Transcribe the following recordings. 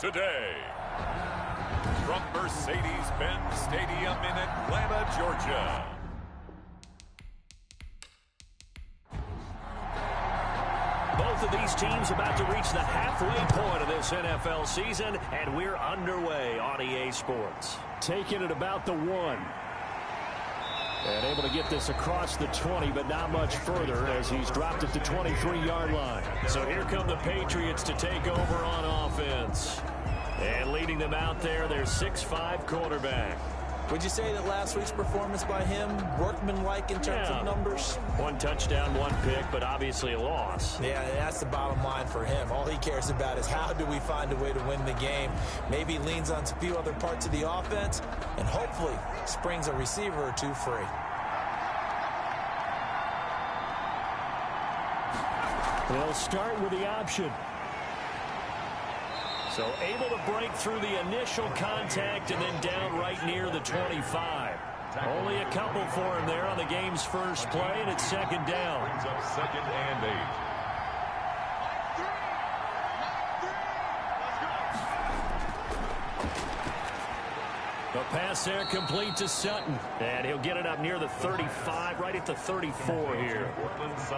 today. From Mercedes-Benz Stadium in Atlanta, Georgia. Both of these teams about to reach the halfway point of this NFL season, and we're underway on EA Sports. Taking it about the 1. And able to get this across the 20, but not much further as he's dropped it to 23-yard line. So here come the Patriots to take over on offense. And leading them out there, their 6'5" quarterback. Would you say that last week's performance by him, workmanlike in terms of numbers? 1 touchdown, 1 pick, but obviously a loss. Yeah, that's the bottom line for him. All he cares about is how do we find a way to win the game. Maybe leans on a few other parts of the offense, and hopefully springs a receiver or two free. They'll start with the option. So able to break through the initial contact and then down right near the 25. Only a couple for him there on the game's first play, and it's second down. Brings up 2nd and 8. The pass there complete to Sutton. And he'll get it up near the 35, right at the 34 here.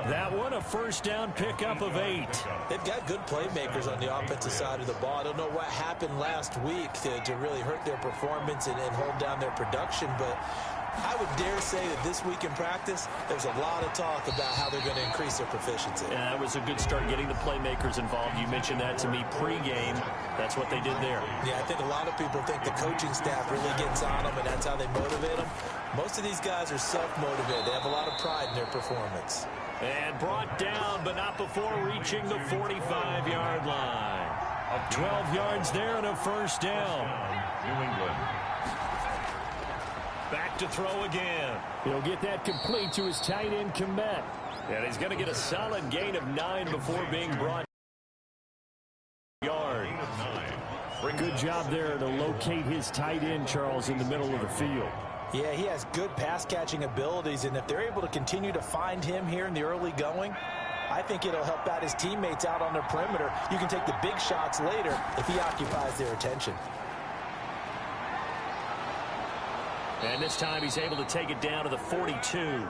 That one, a first down pickup of 8. They've got good playmakers on the offensive side of the ball. I don't know what happened last week to really hurt their performance and hold down their production, but I would dare say that this week in practice, there's a lot of talk about how they're going to increase their proficiency. Yeah, that was a good start getting the playmakers involved. You mentioned that to me pregame. That's what they did there. Yeah, I think a lot of people think the coaching staff really gets on them, and that's how they motivate them. Most of these guys are self-motivated. They have a lot of pride in their performance. And brought down, but not before reaching the 45-yard line. 12 yards there and a first down. New England. Back to throw again. He'll get that complete to his tight end, Komet. And he's going to get a solid gain of 9 before being brought yard. Good job there to locate his tight end, Charles, in the middle of the field. Yeah, he has good pass-catching abilities, and if they're able to continue to find him here in the early going, I think it'll help out his teammates out on the perimeter. You can take the big shots later if he occupies their attention. And this time he's able to take it down to the 42.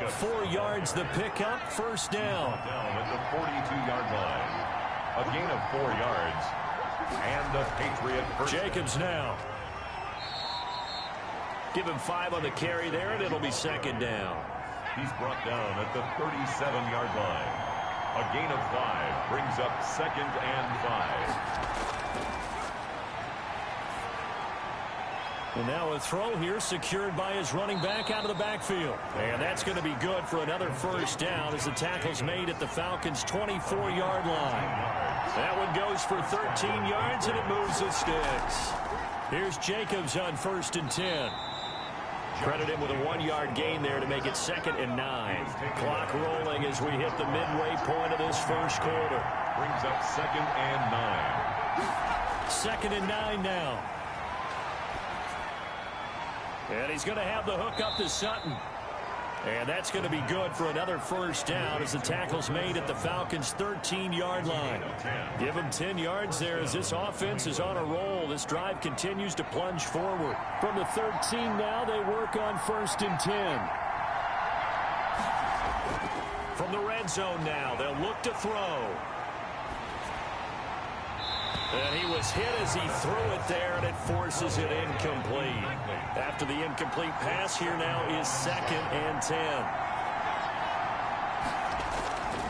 4 yards the pickup, first down. Down at the 42-yard line. A gain of 4 yards. And the Patriot first. Jacobs now. Give him 5 on the carry there, and it'll be second down. He's brought down at the 37-yard line. A gain of 5 brings up 2nd and 5. And now a throw here secured by his running back out of the backfield. And that's going to be good for another first down as the tackle's made at the Falcons' 24-yard line. That one goes for 13 yards, and it moves the sticks. Here's Jacobs on 1st and 10. Credit him with a 1-yard gain there to make it 2nd and 9. Clock rolling as we hit the midway point of this first quarter. Brings up 2nd and 9. 2nd and 9 now. And he's going to have the hook up to Sutton. And that's going to be good for another first down as the tackle's made at the Falcons' 13-yard line. Give him 10 yards there as this offense is on a roll. This drive continues to plunge forward. From the 13 now, they work on 1st and 10. From the red zone now, they'll look to throw. And he was hit as he threw it there, and it forces it incomplete. After the incomplete pass, here now is 2nd and 10.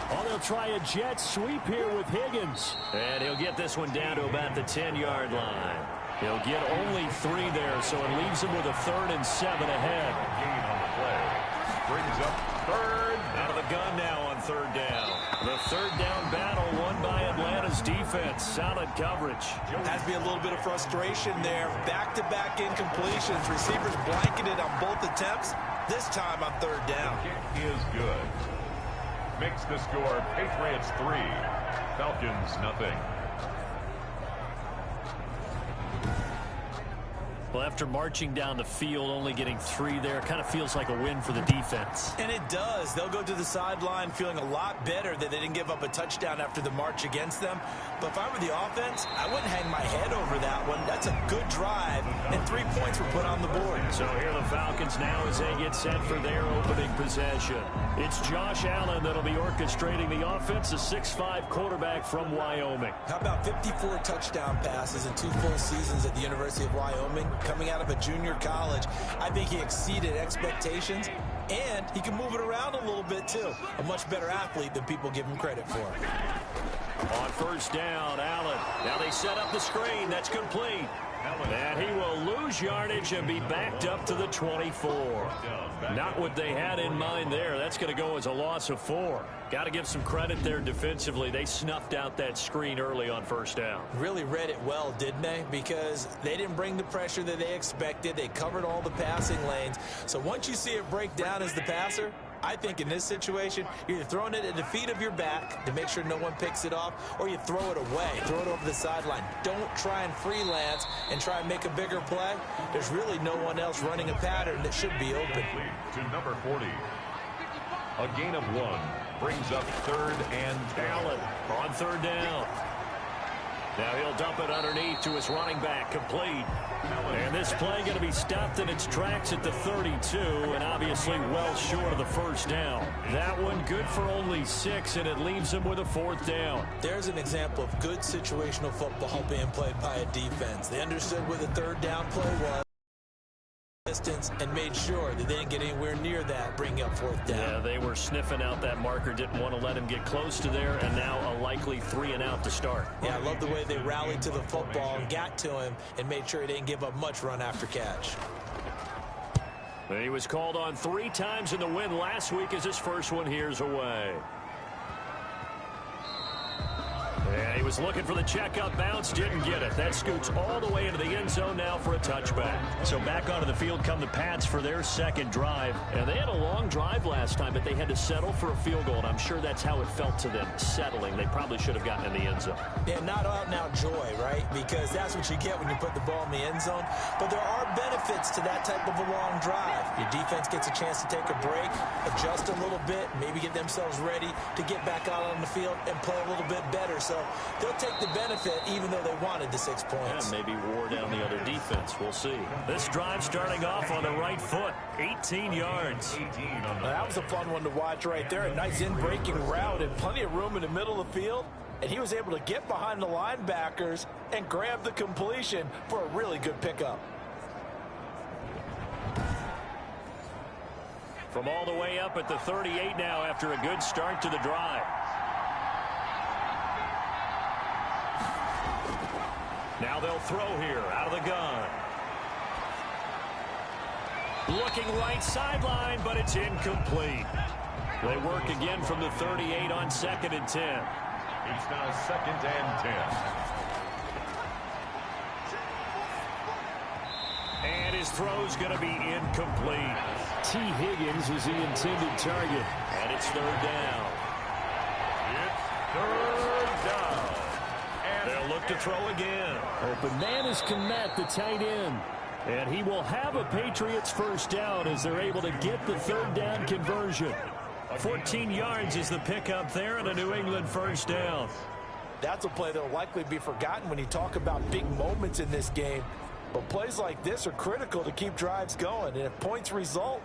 Oh, they'll try a jet sweep here with Higgins. And he'll get this one down to about the 10-yard line. He'll get only 3 there, so it leaves him with a 3rd and 7 ahead. Gain on the play. Brings up 3rd. Out of the gun now on 3rd down. The 3rd down battle won by Atlanta's defense. Solid coverage. Has to be a little bit of frustration there. Back-to-back incompletions. Receivers blanketed on both attempts. This time on 3rd down. Kick is good. Makes the score Patriots 3, Falcons 0. Well, after marching down the field, only getting 3 there, kind of feels like a win for the defense. And it does. They'll go to the sideline feeling a lot better that they didn't give up a touchdown after the march against them. But if I were the offense, I wouldn't hang my head over that one. That's a good drive, and 3 points were put on the board. So here the Falcons now as they get set for their opening possession. It's Josh Allen that'll be orchestrating the offense, a 6'5" quarterback from Wyoming. How about 54 touchdown passes in 2 full seasons at the University of Wyoming? Coming out of a junior college, I think he exceeded expectations, and he can move it around a little bit too. A much better athlete than people give him credit for. On first down, Allen. Now they set up the screen. That's complete. And he will lose yardage and be backed up to the 24. Not what they had in mind there. That's going to go as a loss of 4. Got to give some credit there defensively. They snuffed out that screen early on first down. Really read it well, didn't they? Because they didn't bring the pressure that they expected. They covered all the passing lanes. So once you see it break down as the passer, I think in this situation, you're either throwing it at the feet of your back to make sure no one picks it off, or you throw it away, throw it over the sideline. Don't try and freelance and try and make a bigger play. There's really no one else running a pattern that should be open. To number 40. A gain of 1 brings up 3rd and 10. Allen on third down. Now he'll dump it underneath to his running back, complete. And this play going to be stopped in its tracks at the 32, and obviously well short of the first down. That one good for only 6, and it leaves him with a 4th down. There's an example of good situational football being played by a defense. They understood what the 3rd down play was. Distance and made sure that they didn't get anywhere near that, bringing up 4th down. Yeah, they were sniffing out that marker, didn't want to let him get close to there, and now a likely 3 and out to start. Yeah, I love the way they rallied to the football and got to him and made sure he didn't give up much run after catch. He was called on 3 times in the win last week as his first one here's away. And he was looking for the checkup bounce, didn't get it. That scoots all the way into the end zone now for a touchback. So back onto the field come the Pats for their second drive. And they had a long drive last time, but they had to settle for a field goal. And I'm sure that's how it felt to them, settling. They probably should have gotten in the end zone. Yeah, not out and out joy, right? Because that's what you get when you put the ball in the end zone. But there are benefits to that type of a long drive. Your defense gets a chance to take a break, adjust a little bit, maybe get themselves ready to get back out on the field and play a little bit better. So they'll take the benefit even though they wanted the 6 points. Yeah, maybe wore down the other defense. We'll see. This drive starting off on the right foot. 18 yards. That was a fun one to watch right there. A nice in-breaking route and plenty of room in the middle of the field. And he was able to get behind the linebackers and grab the completion for a really good pickup. From all the way up at the 38 now after a good start to the drive. Now they'll throw here out of the gun. Looking right sideline, but it's incomplete. They work again from the 38 on 2nd and 10. It's now 2nd and 10. And his throw's going to be incomplete. T. Higgins is the intended target. And it's 3rd down. It's 3rd down. They'll look to throw again. Open man is Komet, the tight end. And he will have a Patriots first down as they're able to get the 3rd down conversion. 14 yards is the pickup there and a New England first down. That's a play that will likely be forgotten when you talk about big moments in this game. But plays like this are critical to keep drives going. And if points result,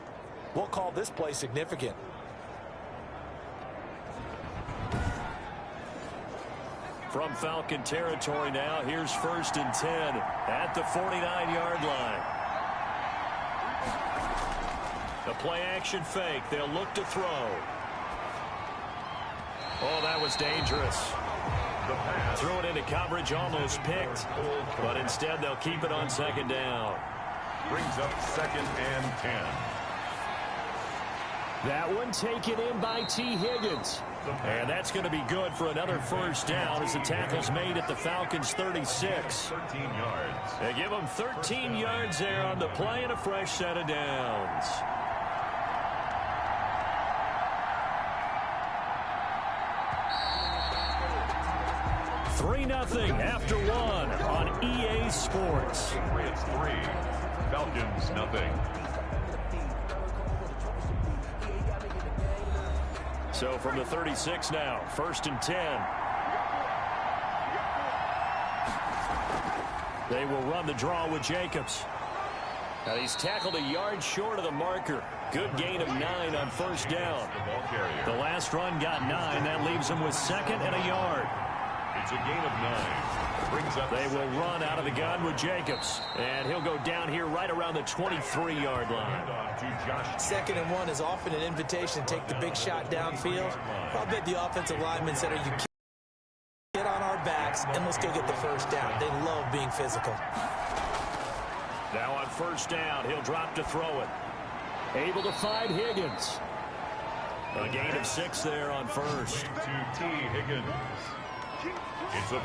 we'll call this play significant. From Falcon territory now, here's 1st and 10 at the 49-yard line. The play-action fake. They'll look to throw. Oh, that was dangerous. Threw it into coverage, almost picked. But instead, they'll keep it on 2nd down. Brings up 2nd and 10. That one taken in by T. Higgins. And that's going to be good for another first down as the tackle's made at the Falcons' 36. 13 yards. They give them 13 yards there on the play and a fresh set of downs. 3-0 after one on EA Sports. Patriots 3, Falcons nothing. So from the 36 now, 1st and 10. They will run the draw with Jacobs. Now he's tackled a yard short of the marker. Good gain of 9 on 1st down. The last run got 9. That leaves him with 2nd and a yard. It's a gain of 9. Brings up they will run out of the gun with Jacobs. And he'll go down here right around the 23-yard line. 2nd and 1 is often an invitation to take the big shot downfield. I'll bet the offensive linemen said, "Are you get on our backs and let's go get the 1st down." They love being physical. Now on 1st down, he'll drop to throw it. Able to find Higgins. A gain of 6 there on 1st. To T. Higgins.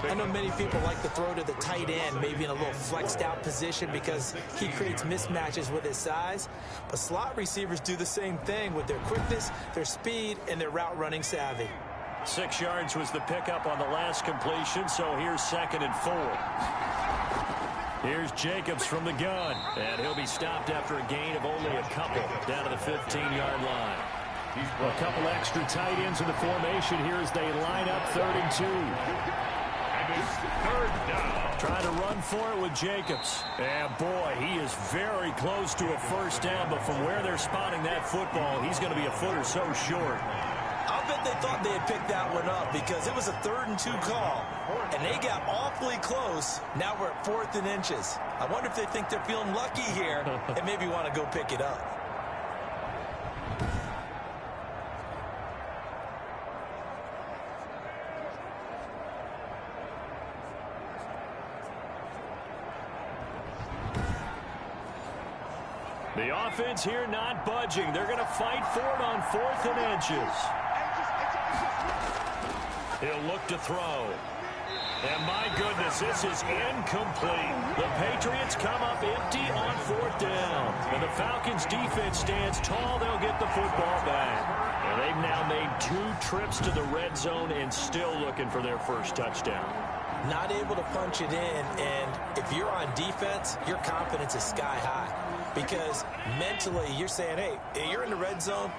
I know many people like to throw to the tight end, maybe in a little flexed out position because he creates mismatches with his size. But slot receivers do the same thing with their quickness, their speed, and their route running savvy. 6 yards was the pickup on the last completion, so here's 2nd and 4. Here's Jacobs from the gun, and he'll be stopped after a gain of only a couple down to the 15-yard line. A couple extra tight ends in the formation here as they line up 3rd and 2. And it's 3rd down. Trying to run for it with Jacobs. And boy, he is very close to a 1st down, but from where they're spotting that football, he's going to be a foot or so short. I'll bet they thought they had picked that one up because it was a 3rd and 2 call, and they got awfully close. Now we're at 4th and inches. I wonder if they think they're feeling lucky here and maybe want to go pick it up. The offense here not budging. They're going to fight for it on 4th and inches. He'll look to throw. And my goodness, this is incomplete. The Patriots come up empty on 4th down. And the Falcons defense stands tall. They'll get the football back. And they've now made 2 trips to the red zone and still looking for their 1st touchdown. Not able to punch it in, and if you're on defense, your confidence is sky high. Because mentally, you're saying, hey, you're in the red zone.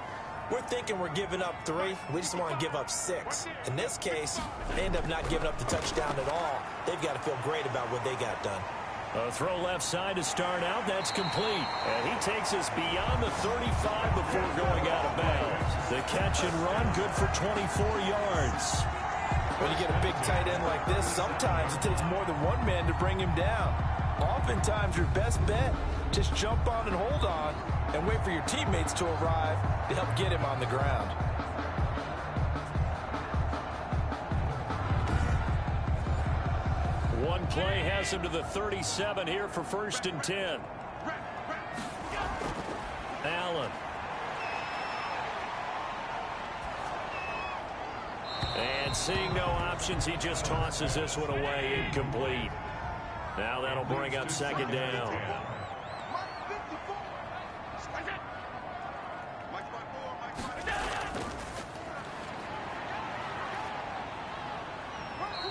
We're thinking we're giving up 3. We just want to give up 6. In this case, they end up not giving up the touchdown at all. They've got to feel great about what they got done. A throw left side to start out. That's complete. And he takes us beyond the 35 before going out of bounds. The catch and run, good for 24 yards. When you get a big tight end like this, sometimes it takes more than one man to bring him down. Oftentimes, your best bet, just jump on and hold on and wait for your teammates to arrive to help get him on the ground. One play has him to the 37 here for 1st and 10. Allen. And seeing no options, he just tosses this one away, incomplete. Now that'll bring up 2nd down.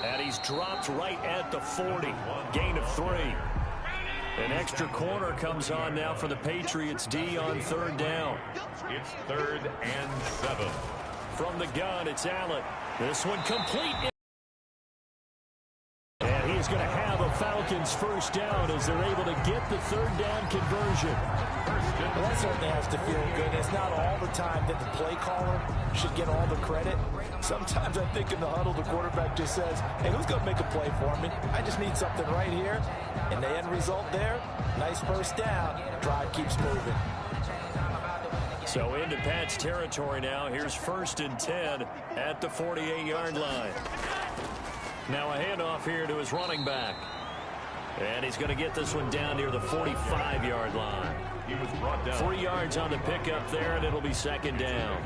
And he's dropped right at the 40. Gain of 3. An extra corner comes on now for the Patriots D on 3rd down. It's 3rd and 7. From the gun, it's Allen. This one complete. And he's going to have a Falcons 1st down as they're able to get the 3rd down conversion. Well, that certainly has to feel good. It's not all the time that the play caller should get all the credit. Sometimes I think in the huddle, the quarterback just says, hey, who's going to make a play for me? I just need something right here. And the end result there, nice 1st down. Drive keeps moving. So into Pat's territory now. Here's 1st and 10 at the 48-yard line. Now a handoff here to his running back. And he's going to get this one down near the 45-yard line. He was brought down. 3 yards on the pickup there, and it'll be 2nd down.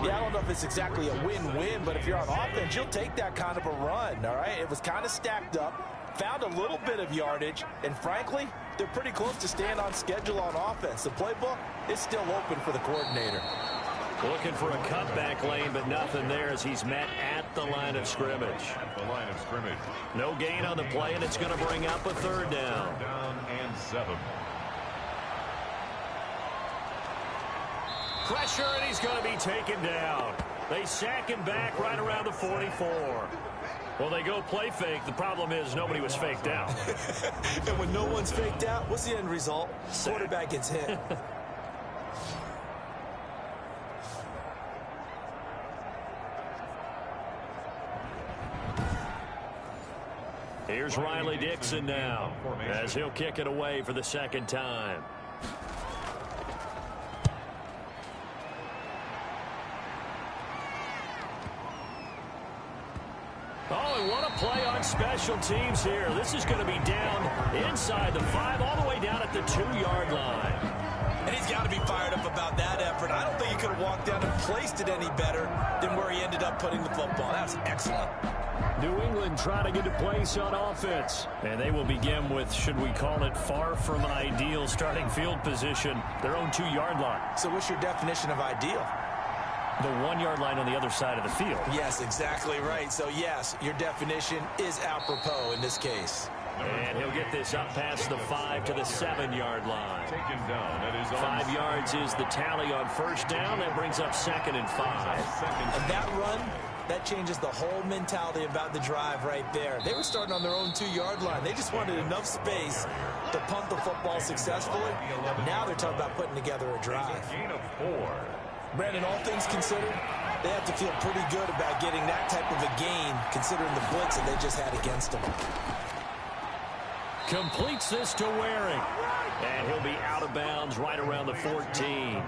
Yeah, I don't know if it's exactly a win-win, but if you're on offense, you'll take that kind of a run, all right? It was kind of stacked up, found a little bit of yardage, and frankly, they're pretty close to staying on schedule on offense. The playbook is still open for the coordinator. Looking for a cutback lane, but nothing there as he's met at the line of scrimmage. At the line of scrimmage. No gain on the play, and it's going to bring up a third down. Down and 7. Pressure, and he's going to be taken down. They sack him back right around the 44. Well, they go play fake. The problem is nobody was faked out. And when no one's faked out, what's the end result? Quarterback gets hit. Here's Riley Dixon now as he'll kick it away for the second time. Oh, and what a play on special teams here. This is going to be down inside the 5, all the way down at the 2-yard line. And he's got to be fired up about that effort. I don't think he could have walked down and placed it any better than where he ended up putting the football. That's excellent. New England trying to get a place on offense. And they will begin with, should we call it, far from ideal starting field position, their own 2-yard line. So what's your definition of ideal? The 1-yard line on the other side of the field. Yes, exactly right. So, yes, your definition is apropos in this case. And he'll get this up past the 5 to the 7-yard line. Taken down at his 5 yards is the tally on first down. That brings up 2nd and 5. And that run, that changes the whole mentality about the drive right there. They were starting on their own 2-yard line. They just wanted enough space to punt the football successfully. Now they're talking about putting together a drive. Gain of 4. Brandon, all things considered, they have to feel pretty good about getting that type of a gain considering the blitz that they just had against them. Completes this to Waring. And he'll be out of bounds right around the 14.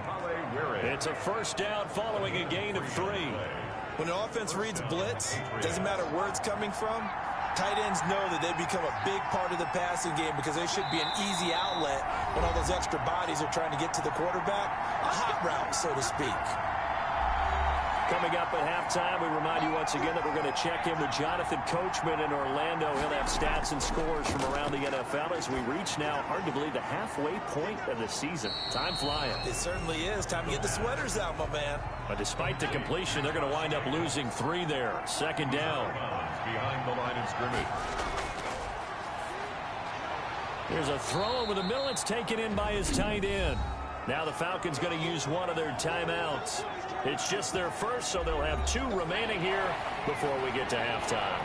It's a first down following a gain of 3. When an offense reads blitz, doesn't matter where it's coming from, tight ends know that they become a big part of the passing game because they should be an easy outlet when all those extra bodies are trying to get to the quarterback. A hot route, so to speak. Coming up at halftime, we remind you once again that we're going to check in with Jonathan Coachman in Orlando. He'll have stats and scores from around the NFL as we reach now, hard to believe, the halfway point of the season. Time flying. It certainly is. Time to get the sweaters out, my man. But despite the completion, they're going to wind up losing 3 there. 2nd down. Behind the line of scrimmage. Here's a throw over the middle. It's taken in by his tight end. Now the Falcons going to use one of their timeouts. It's just their first, so they'll have 2 remaining here before we get to halftime.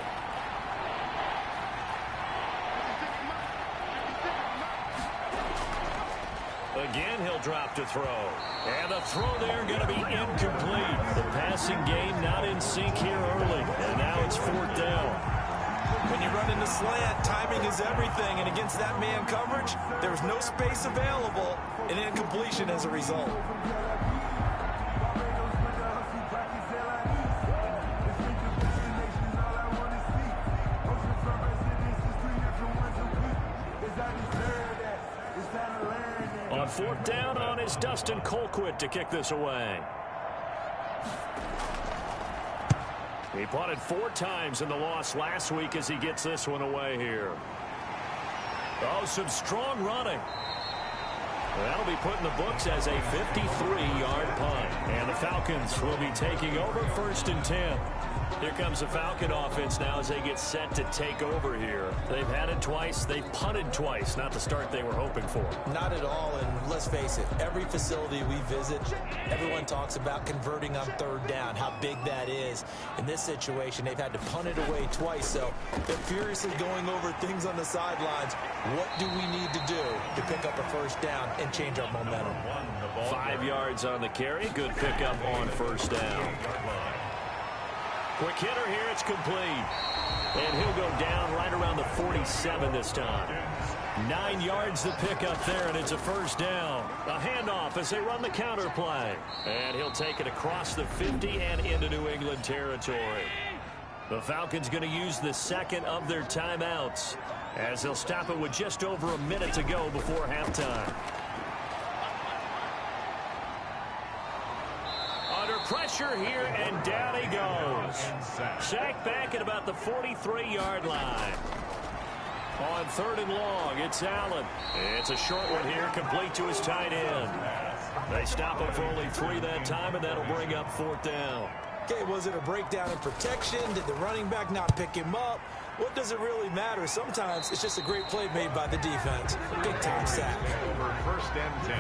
Again, he'll drop to throw. And the throw there going to be incomplete. The passing game not in sync here early. And now it's 4th down. When you run in the slant, timing is everything. And against that man coverage, there was no space available. And incompletion as a result. On 4th down, on is Dustin Colquitt to kick this away. He punted 4 times in the loss last week as he gets this one away here. Oh, some strong running. That'll be put in the books as a 53-yard punt. And the Falcons will be taking over 1st and 10. Here comes the Falcon offense now as they get set to take over here. They've had it twice. They've punted twice. Not the start they were hoping for. Not at all, and let's face it, every facility we visit, everyone talks about converting on 3rd down, how big that is. In this situation, they've had to punt it away twice, so they're furiously going over things on the sidelines. What do we need to do to pick up a 1st down and change our momentum? 5 yards on the carry. Good pickup on 1st down. Quick hitter here. It's complete. And he'll go down right around the 47 this time. 9 yards the pickup there, and it's a 1st down. A handoff as they run the counter play. And he'll take it across the 50 and into New England territory. The Falcons going to use the 2nd of their timeouts as they'll stop it with just over a minute to go before halftime. Pressure here, and down he goes. Sacked back at about the 43-yard line. On 3rd and long, it's Allen. It's a short one here, complete to his tight end. They stop him for only 3 that time, and that'll bring up 4th down. Okay, was it a breakdown in protection? Did the running back not pick him up? What does it really matter? Sometimes it's just a great play made by the defense. Big-time sack. Over 1st and 10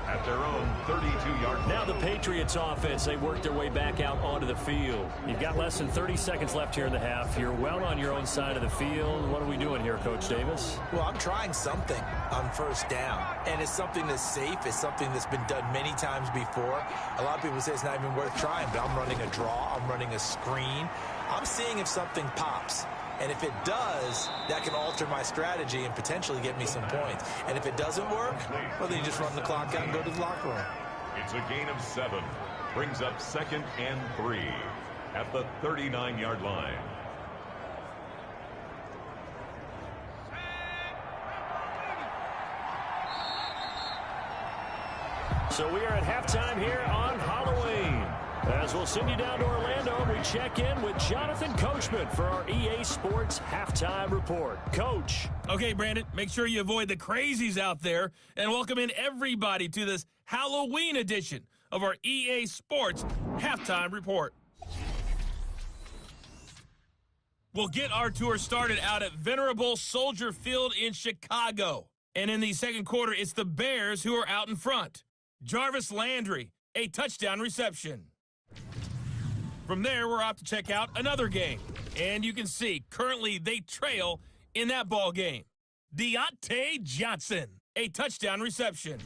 at their own 32-yard line. Now the Patriots offense, they work their way back out onto the field. You've got less than 30 seconds left here in the half. You're well on your own side of the field. What are we doing here, Coach Davis? Well, I'm trying something on 1st down, and it's something that's safe. It's something that's been done many times before. A lot of people say it's not even worth trying, but I'm running a draw. I'm running a screen. I'm seeing if something pops. And if it does, that can alter my strategy and potentially get me some points. And if it doesn't work, well, then you just run the clock out and go to the locker room. It's a gain of 7. Brings up 2nd and 3 at the 39-yard line. So we are at halftime here on Halloween. As we'll send you down to Orlando, we check in with Jonathan Coachman for our EA Sports Halftime Report. Coach. Okay, Brandon, make sure you avoid the crazies out there and welcome in everybody to this Halloween edition of our EA Sports Halftime Report. We'll get our tour started out at Venerable Soldier Field in Chicago. And in the second quarter, it's the Bears who are out in front. Jarvis Landry, a touchdown reception. From there, we're off to check out another game. And you can see, currently, they trail in that ball game. Deontay Johnson, a touchdown reception.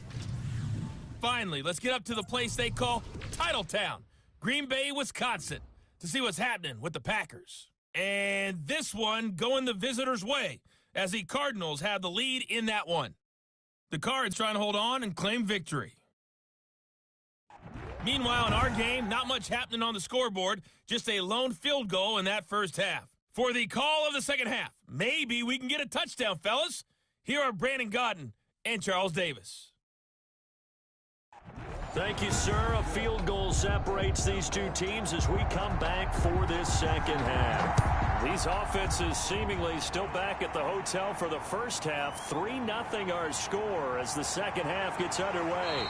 Finally, let's get up to the place they call Titletown, Green Bay, Wisconsin, to see what's happening with the Packers. And this one going the visitors' way, as the Cardinals have the lead in that one. The Cards trying to hold on and claim victory. Meanwhile, in our game, not much happening on the scoreboard, just a lone field goal in that first half. For the call of the second half, maybe we can get a touchdown, fellas. Here are Brandon Godden and Charles Davis. Thank you, sir. A field goal separates these two teams as we come back for this second half. These offenses seemingly still back at the hotel for the first half. 3-0 our score as the second half gets underway.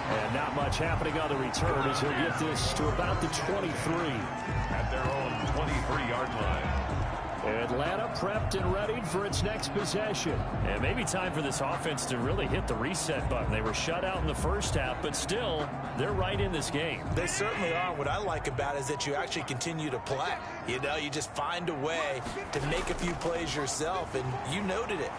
And not much happening on the return as he'll get this to about the 23. At their own 23-yard line. Atlanta prepped and readied for its next possession. And maybe time for this offense to really hit the reset button. They were shut out in the first half, but still, they're right in this game. They certainly are. What I like about it is that you actually continue to play. You know, you just find a way to make a few plays yourself, and you noted it.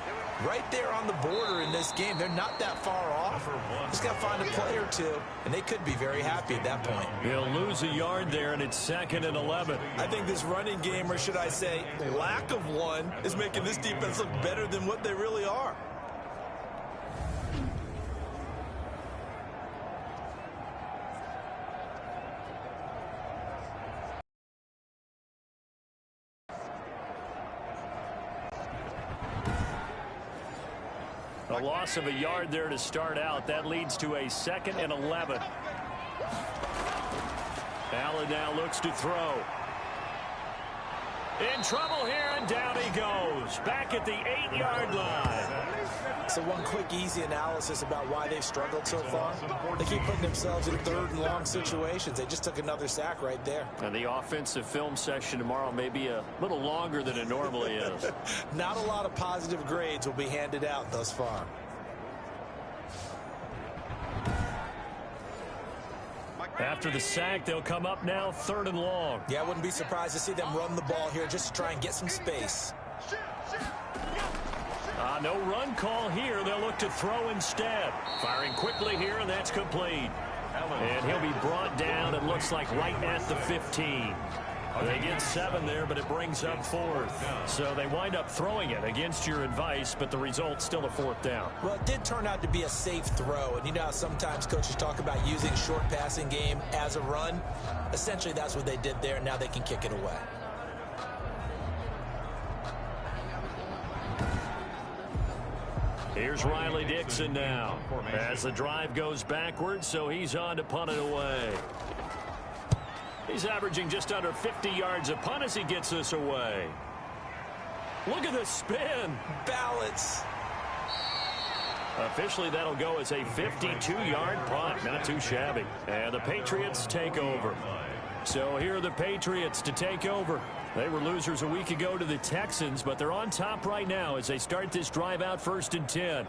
Right there on the border in this game. They're not that far off. Just got to find a play or two, and they could be very happy at that point. He'll lose a yard there, and it's 2nd and 11. I think this running game, or should I say lack of one, is making this defense look better than what they really are. A loss of a yard there to start out. That leads to a 2nd and 11. Allen now looks to throw. In trouble here, and down he goes. Back at the 8-yard line. So one quick, easy analysis about why they've struggled so far. They keep putting themselves in 3rd and long situations. They just took another sack right there. And the offensive film session tomorrow may be a little longer than it normally is. Not a lot of positive grades will be handed out thus far. After the sack, they'll come up now 3rd and long. Yeah, I wouldn't be surprised to see them run the ball here just to try and get some space. No run call here. They'll look to throw instead. Firing quickly here, and that's complete. And he'll be brought down, it looks like, right at the 15. They get 7 there, but it brings up 4th. So they wind up throwing it against your advice, but the result's still a 4th down. Well, it did turn out to be a safe throw. And you know how sometimes coaches talk about using short passing game as a run? Essentially, that's what they did there. Now they can kick it away. Here's Riley Dixon now as the drive goes backwards, so he's on to punt it away. He's averaging just under 50 yards a punt as he gets this away. Look at the spin. Balance. Officially, that'll go as a 52-yard punt. Not too shabby. And the Patriots take over. So here are the Patriots to take over. They were losers a week ago to the Texans, but they're on top right now as they start this drive out 1st and 10.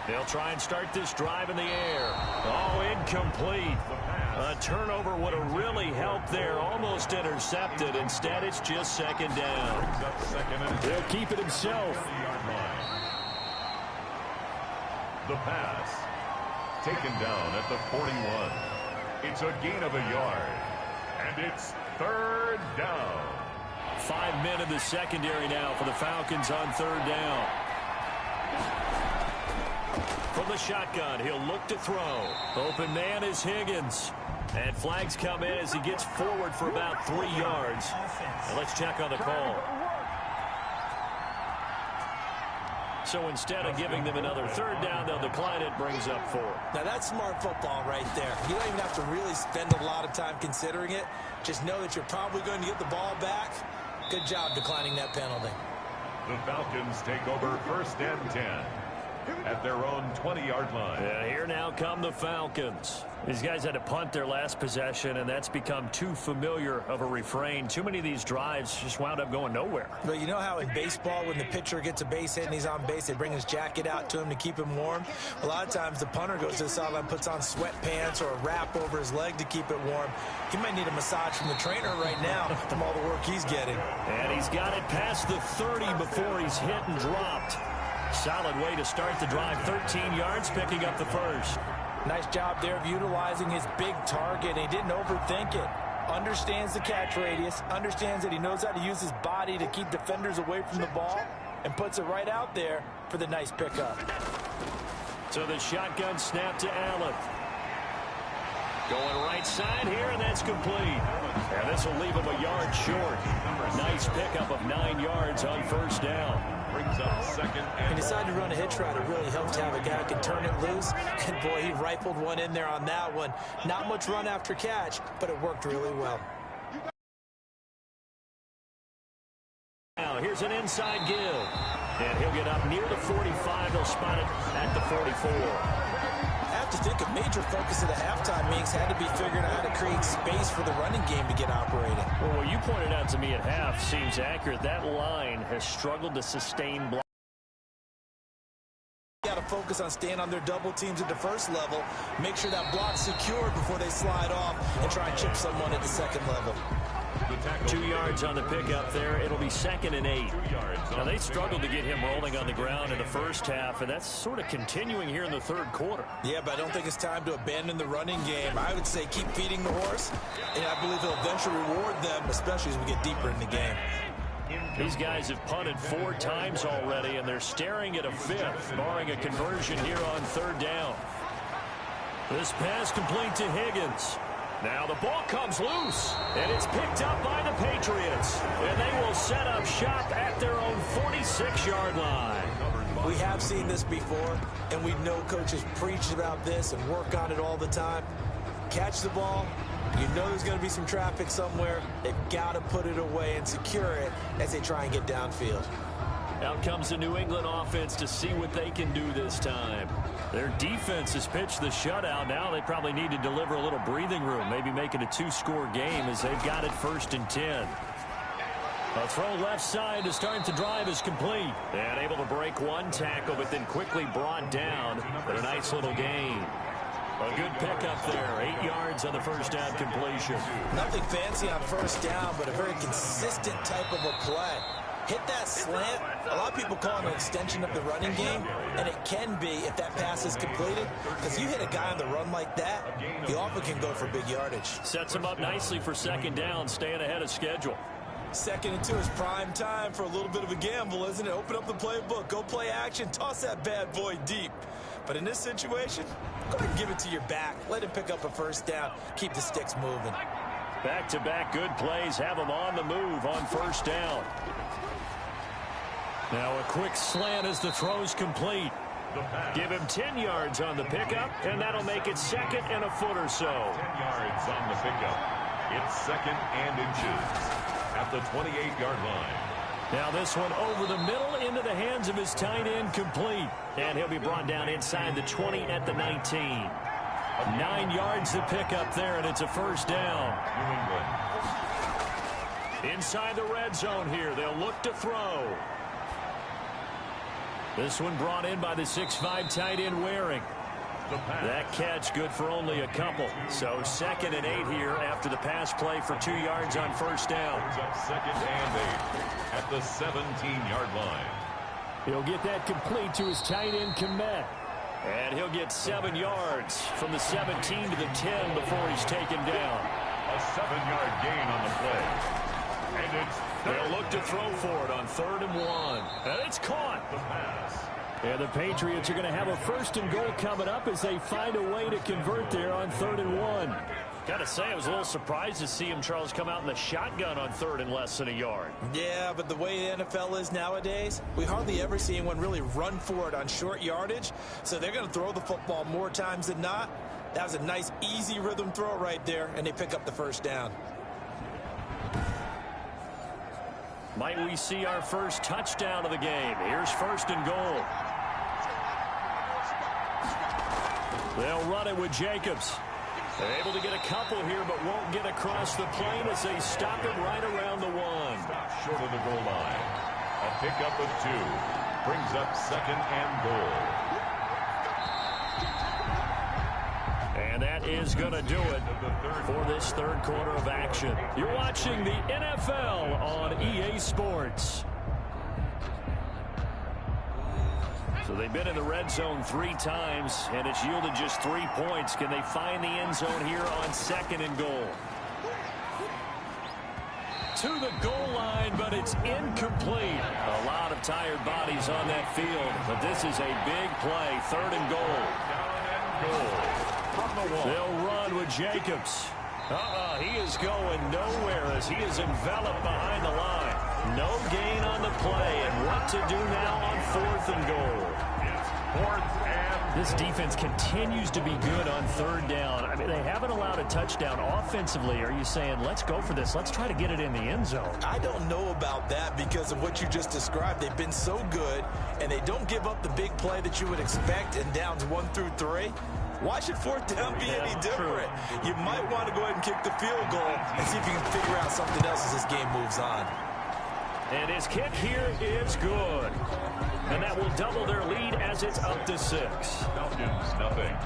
They'll try and start this drive in the air. Oh, incomplete. A turnover would have really helped there. Almost intercepted. Instead, it's just 2nd down. He'll keep it himself. The pass. Taken down at the 41. It's a gain of a yard. And it's 3rd down. 5 men in the secondary now for the Falcons on 3rd down. From the shotgun, he'll look to throw. Open man is Higgins. And flags come in as he gets forward for about 3 yards. And let's check on the call. So instead of giving them another 3rd down, they'll decline it. Brings up 4. Now that's smart football right there. You don't even have to really spend a lot of time considering it. Just know that you're probably going to get the ball back. Good job declining that penalty. The Falcons take over 1st and 10 at their own 20-yard line. And here now come the Falcons. These guys had to punt their last possession, and that's become too familiar of a refrain. Too many of these drives just wound up going nowhere. But you know how in baseball, when the pitcher gets a base hit and he's on base, they bring his jacket out to him to keep him warm? A lot of times the punter goes to the sideline, puts on sweatpants or a wrap over his leg to keep it warm. He might need a massage from the trainer right now from all the work he's getting. And he's got it past the 30 before he's hit and dropped. Solid way to start the drive. 13 yards, picking up the 1st. Nice job there of utilizing his big target. He didn't overthink it. Understands the catch radius. Understands that he knows how to use his body to keep defenders away from the ball. And puts it right out there for the nice pickup. So the shotgun snap to Allen. Going right side here, and that's complete. And this will leave him a yard short. Nice pickup of 9 yards on 1st down. Brings up 2nd and He decided to run a hitch route. It really helped to have a guy who can turn it loose. And boy, he rifled one in there on that one. Not much run after catch, but it worked really well. Now here's an inside give. And he'll get up near the 45. They'll spot it at the 44. I have to think a major focus of the halftime meetings had to be figuring out how to create space for the running game to get operating. Well, what you pointed out to me at half seems accurate. That line has struggled to sustain block. Got to focus on staying on their double teams at the 1st level. Make sure that block's secured before they slide off and try and chip someone at the 2nd level. 2 yards on the pickup there. It'll be 2nd and 8. Now, they struggled to get him rolling on the ground in the 1st half, and that's sort of continuing here in the 3rd quarter. Yeah, but I don't think it's time to abandon the running game. I would say keep feeding the horse, and I believe he'll eventually reward them, especially as we get deeper in the game. These guys have punted 4 times already, and they're staring at a 5th, barring a conversion here on 3rd down. This pass complete to Higgins. Now the ball comes loose, and it's picked up by the Patriots. And they will set up shop at their own 46-yard line. We have seen this before, and we know coaches preach about this and work on it all the time. Catch the ball. You know there's going to be some traffic somewhere. They've got to put it away and secure it as they try and get downfield. Out comes the New England offense to see what they can do this time. Their defense has pitched the shutout. Now they probably need to deliver a little breathing room, maybe make it a 2-score game as they've got it 1st and 10. A throw left side to start the drive is complete. And able to break one tackle, but then quickly brought down. But a nice little gain. A good pickup there. 8 yards on the 1st down completion. Nothing fancy on 1st down, but a very consistent type of a play. Hit that slant. A lot of people call it an extension of the running game, and it can be if that pass is completed, because you hit a guy on the run like that, he often can go for big yardage. Sets him up nicely for 2nd down, staying ahead of schedule. 2nd and 2 is prime time for a little bit of a gamble, isn't it? Open up the playbook, go play action, toss that bad boy deep. But in this situation, go ahead and give it to your back. Let him pick up a 1st down. Keep the sticks moving. Back-to-back good plays have him on the move on 1st down. Now a quick slant as the throw's complete. Give him 10 yards on the pickup, and that'll make it 2nd and a foot or so. 10 yards on the pickup. It's 2nd and inches at the 28-yard line. Now this one over the middle into the hands of his tight end, complete. And he'll be brought down inside the 20 at the 19. 9 yards to pick up there, and it's a first down. New England. Inside the red zone here, they'll look to throw. This one brought in by the 6'5" tight end Waring. That catch good for only a couple. So 2nd and 8 here after the pass play for 2 yards on first down. Brings up 2nd and 8 at the 17-yard line. He'll get that complete to his tight end Komet. And he'll get 7 yards from the 17 to the 10 before he's taken down. A 7-yard gain on the play. And it's they'll look to throw for it on 3rd and 1. And it's caught. The pass. And the Patriots are going to have a 1st and goal coming up as they find a way to convert there on 3rd and 1. Got to say, I was a little surprised to see him, Charles, come out in the shotgun on 3rd and less than a yard. Yeah, but the way the NFL is nowadays, we hardly ever see anyone really run for it on short yardage. So they're going to throw the football more times than not. That was a nice, easy rhythm throw right there, and they pick up the first down. Might we see our first touchdown of the game? Here's 1st and goal. They'll run it with Jacobs. They're able to get a couple here, but won't get across the plane as they stop it right around the 1. Stop short of the goal line. A pickup of 2. Brings up 2nd and goal. And that is going to do it for this 3rd quarter of action. You're watching the NFL on EA Sports. So they've been in the red zone 3 times, and it's yielded just 3 points. Can they find the end zone here on 2nd and goal? To the goal line, but it's incomplete. A lot of tired bodies on that field, but this is a big play. 3rd and goal. From the wall. They'll run with Jacobs. He is going nowhere as he is enveloped behind the line. No gain on the play, and what to do now on 4th and goal. It's 4th and... This defense continues to be good on 3rd down. I mean, they haven't allowed a touchdown offensively. Are you saying, let's go for this, let's try to get it in the end zone? I don't know about that because of what you just described. They've been so good, and they don't give up the big play that you would expect in downs 1 through 3. Why should 4th down be any different? You might want to go ahead and kick the field goal and see if you can figure out something else as this game moves on. And his kick here is good. And that will double their lead as it's up to 6. Falcons, nothing.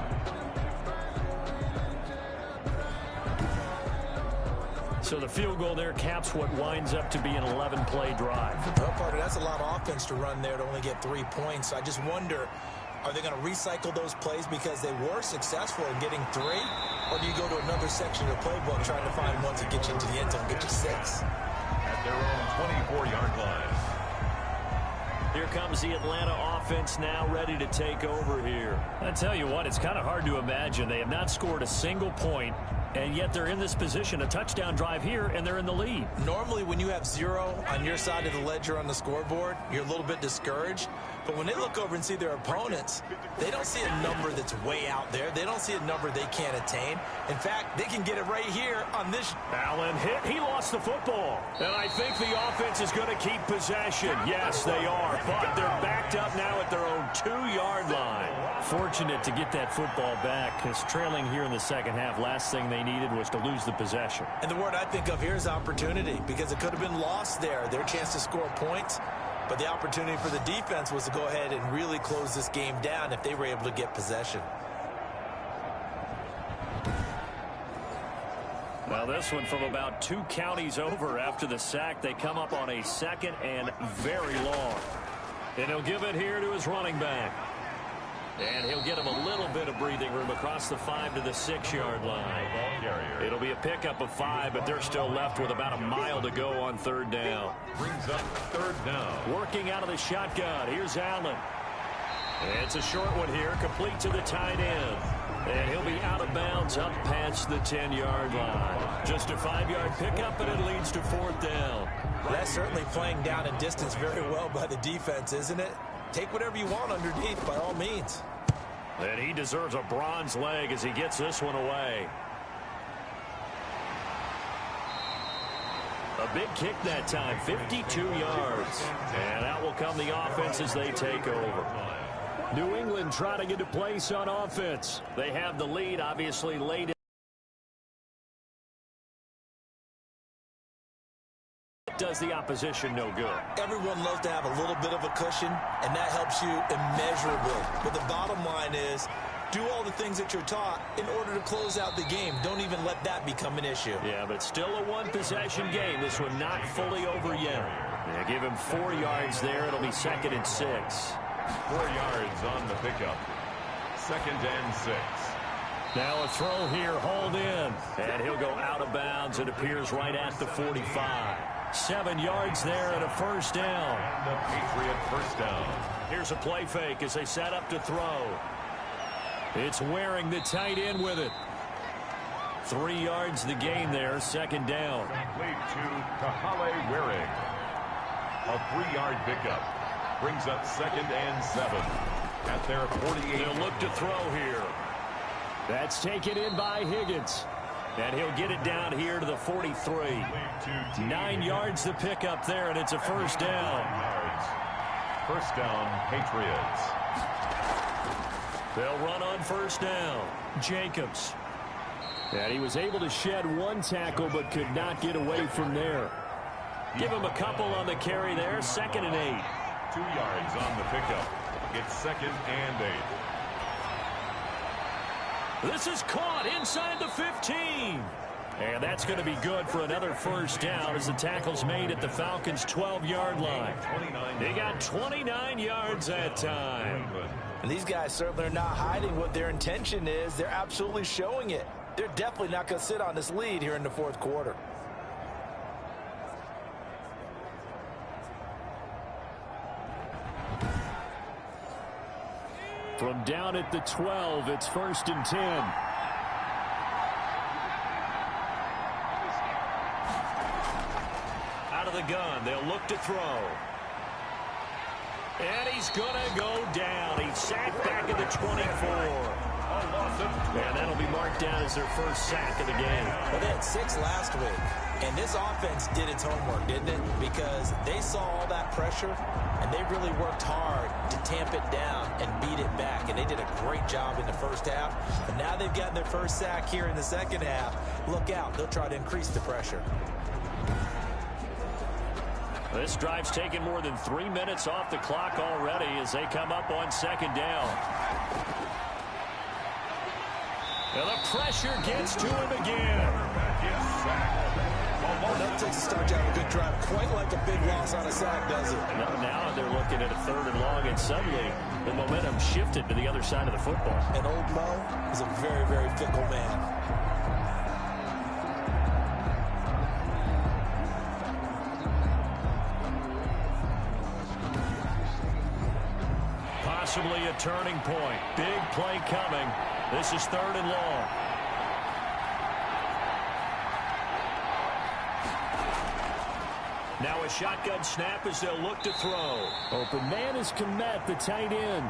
So the field goal there caps what winds up to be an 11-play drive. Well, Parker, that's a lot of offense to run there to only get 3 points. I just wonder, are they going to recycle those plays because they were successful in getting 3? Or do you go to another section of the playbook trying to find ones that get you into the end zone and get you 6? At their own 24-yard line. Here comes the Atlanta offense now ready to take over here. I tell you what, it's kind of hard to imagine. They have not scored a single point, and yet they're in this position, a touchdown drive here, and they're in the lead. Normally, when you have 0 on your side of the ledger on the scoreboard, you're a little bit discouraged. But when they look over and see their opponents, they don't see a number that's way out there. They don't see a number they can't attain. In fact, they can get it right here on this. Allen hit. He lost the football. And I think the offense is going to keep possession. Yes, they are. But they're backed up now at their own 2-yard line. Fortunate to get that football back because trailing here in the second half, last thing they needed was to lose the possession. And the word I think of here is opportunity because it could have been lost there. Their chance to score points. But the opportunity for the defense was to go ahead and really close this game down if they were able to get possession. Now this one from about 2 counties over after the sack. They come up on a 2nd and very long. And he'll give it here to his running back. And he'll get him a little bit of breathing room across the 5 to the 6-yard line. It'll be a pickup of 5, but they're still left with about a mile to go on 3rd down. Brings up 3rd down. Working out of the shotgun. Here's Allen. It's a short one here, complete to the tight end. And he'll be out of bounds up past the 10-yard line. Just a 5-yard pickup, and it leads to 4th down. That's certainly playing down in distance very well by the defense, isn't it? Take whatever you want underneath, by all means. And he deserves a bronze leg as he gets this one away. A big kick that time, 52 yards. And out will come the offense as they take over. New England trying to get a place on offense. They have the lead, obviously, late. Does the opposition no good. Everyone loves to have a little bit of a cushion, and that helps you immeasurably. But the bottom line is, do all the things that you're taught in order to close out the game. Don't even let that become an issue. Yeah, but still a one-possession game. This one not fully over yet. Yeah, give him 4 yards there. It'll be 2nd and 6. 4 yards on the pickup. 2nd and 6. Now a throw here, hauled in. And he'll go out of bounds. It appears right at the 45. 7 yards there and a first down. And the Patriot first down. Here's a play fake as they set up to throw. It's Waring, the tight end, with it. 3 yards the gain there, 2nd down. Complete to Kahale Waring. A 3-yard pickup. Brings up 2nd and 7. At their 48. They'll look to throw here. That's taken in by Higgins. And he'll get it down here to the 43. 9 yards the pickup there, and it's a first down. First down, Patriots. They'll run on first down. Jacobs. And he was able to shed 1 tackle, but could not get away from there. Give him a couple on the carry there. 2nd and 8. 2 yards on the pickup. It's 2nd and 8. This is caught inside the 15. And that's going to be good for another first down as the tackle's made at the Falcons' 12-yard line. They got 29 yards that time. And these guys certainly are not hiding what their intention is. They're absolutely showing it. They're definitely not going to sit on this lead here in the 4th quarter. From down at the 12, it's 1st and 10. Out of the gun, they'll look to throw. And he's going to go down. He's sacked back at the 24. And that'll be marked down as their first sack of the game. Well, they had 6 last week. And this offense did its homework, didn't it? Because they saw all that pressure, and they really worked hard to tamp it down and beat it back. And they did a great job in the first half. And now they've gotten their first sack here in the second half. Look out. They'll try to increase the pressure. This drive's taken more than 3 minutes off the clock already as they come up on 2nd down. And the pressure gets to him again. That takes a start to have a good drive. Quite like a big loss on a sack, does it? Now they're looking at a 3rd and long, and suddenly the momentum shifted to the other side of the football. And old Mo is a very, very fickle man. Possibly a turning point. Big play coming. This is 3rd and long. Now a shotgun snap as they'll look to throw. Open man is Komet, the tight end.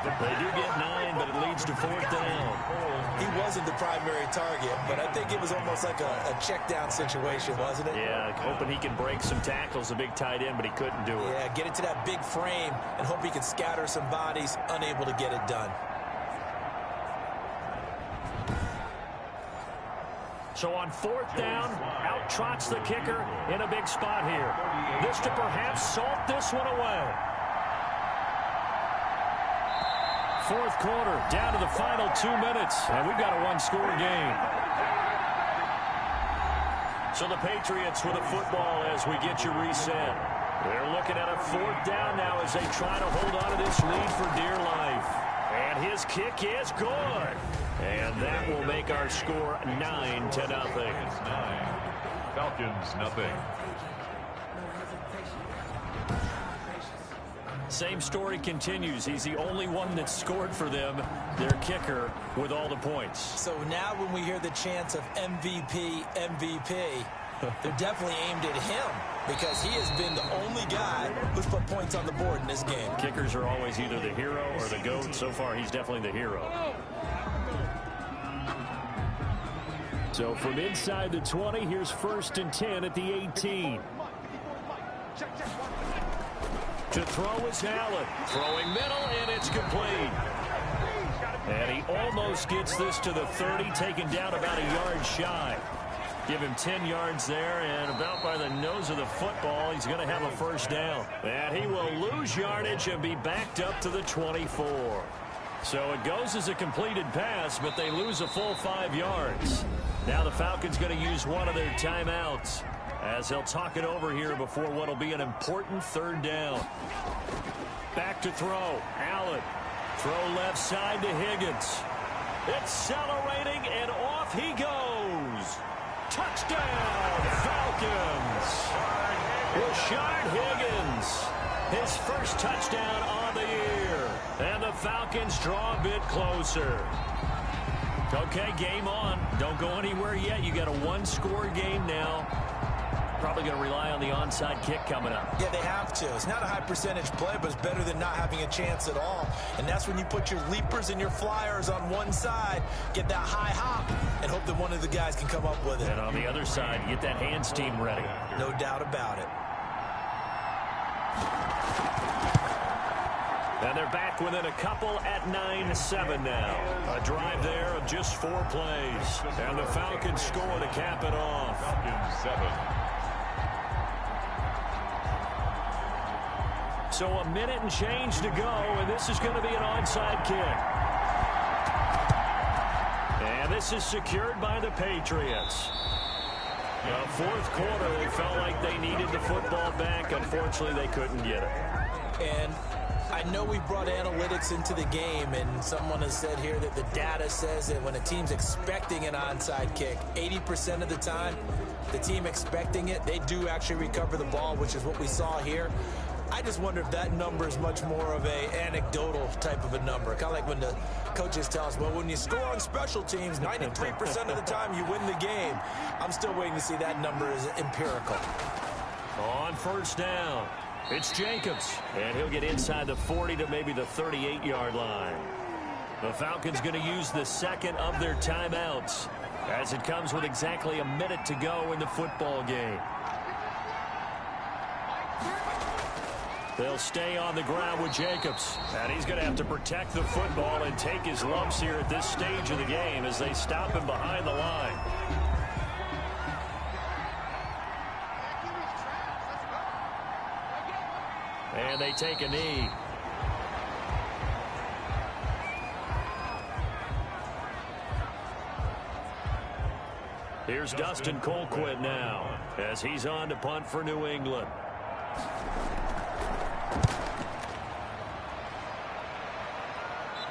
They do get 9, but it leads to 4th down. He wasn't the primary target, but I think it was almost like a check down situation, wasn't it? Yeah, hoping he can break some tackles, a big tight end, but he couldn't do it. Yeah, get into that big frame and hope he can scatter some bodies, unable to get it done. So on 4th down, out trots the kicker in a big spot here. This to perhaps salt this one away. 4th quarter, down to the final 2 minutes, and we've got a 1-score game. So the Patriots with a football as we get you reset. They're looking at a 4th down now as they try to hold on to this lead for dear life. And his kick is good. And that will make our score 9-0. Falcons, nothing. Same story continues. He's the only one that scored for them, their kicker, with all the points. So now when we hear the chants of MVP, MVP, they're definitely aimed at him because he has been the only guy who's put points on the board in this game. Kickers are always either the hero or the GOAT. So far, he's definitely the hero. So from inside the 20, here's 1st and 10 at the 18. To throw is Allen. Throwing middle, and it's complete. And he almost gets this to the 30, taken down about a yard shy. Give him 10 yards there, and about by the nose of the football, he's going to have a 1st down. And he will lose yardage and be backed up to the 24. So it goes as a completed pass, but they lose a full 5 yards. Now the Falcons going to use one of their timeouts as he'll talk it over here before what will be an important 3rd down. Back to throw. Allen. Throw left side to Higgins. Accelerating, and off he goes. Touchdown, Falcons. Rashard Higgins. His 1st touchdown on the year. And the Falcons draw a bit closer. Okay, game on. Don't go anywhere yet. You got a 1-score game now. Probably going to rely on the onside kick coming up. Yeah, they have to. It's not a high percentage play, but it's better than not having a chance at all. And that's when you put your leapers and your flyers on one side, get that high hop, and hope that one of the guys can come up with it. And on the other side, get that hands team ready. No doubt about it. And they're back within a couple at 9-7 now. A drive there of just 4 plays. And the Falcons score to cap it off. Falcons 7. So a minute and change to go, and this is going to be an onside kick. And this is secured by the Patriots. The 4th quarter, they felt like they needed the football back. Unfortunately, they couldn't get it. And I know we brought analytics into the game, and someone has said here that the data says that when a team's expecting an onside kick, 80% of the time, the team expecting it, they do actually recover the ball, which is what we saw here. I just wonder if that number is much more of a anecdotal type of a number. Kind of like when the coaches tell us, well, when you score on special teams, 93% of the time you win the game. I'm still waiting to see that number is empirical. On 1st down, it's Jacobs. And he'll get inside the 40 to maybe the 38-yard line. The Falcons going to use the 2nd of their timeouts as it comes with exactly a minute to go in the football game. They'll stay on the ground with Jacobs. And he's going to have to protect the football and take his lumps here at this stage of the game as they stop him behind the line. And they take a knee. Here's Dustin Colquitt now as he's on to punt for New England.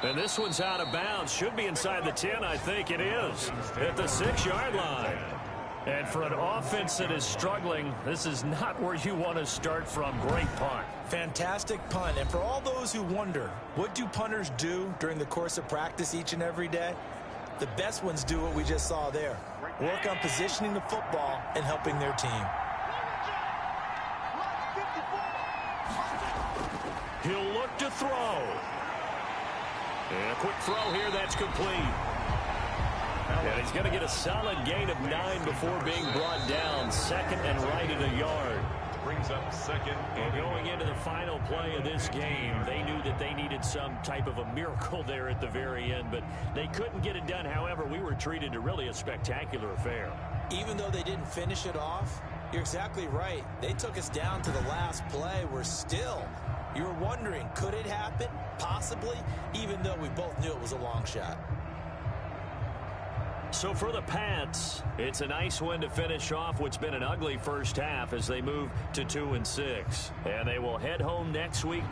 And this one's out of bounds. Should be inside the 10, I think it is. At the 6-yard line. And for an offense that is struggling, this is not where you want to start from. Great punt. Fantastic punt. And for all those who wonder, what do punters do during the course of practice each and every day? The best ones do what we just saw there. Work on positioning the football and helping their team. He'll look to throw. And a quick throw here, that's complete. And he's going to get a solid gain of 9 before being brought down. 2nd and right at a yard. Brings up 2nd. And going into the final play of this game, they knew that they needed some type of a miracle there at the very end, but they couldn't get it done. However, we were treated to really a spectacular affair. Even though they didn't finish it off, you're exactly right. They took us down to the last play. We're still, you were wondering, could it happen? Possibly, even though we both knew it was a long shot. So for the Pats, it's a nice win to finish off what's been an ugly first half as they move to 2-6. And they will head home next week to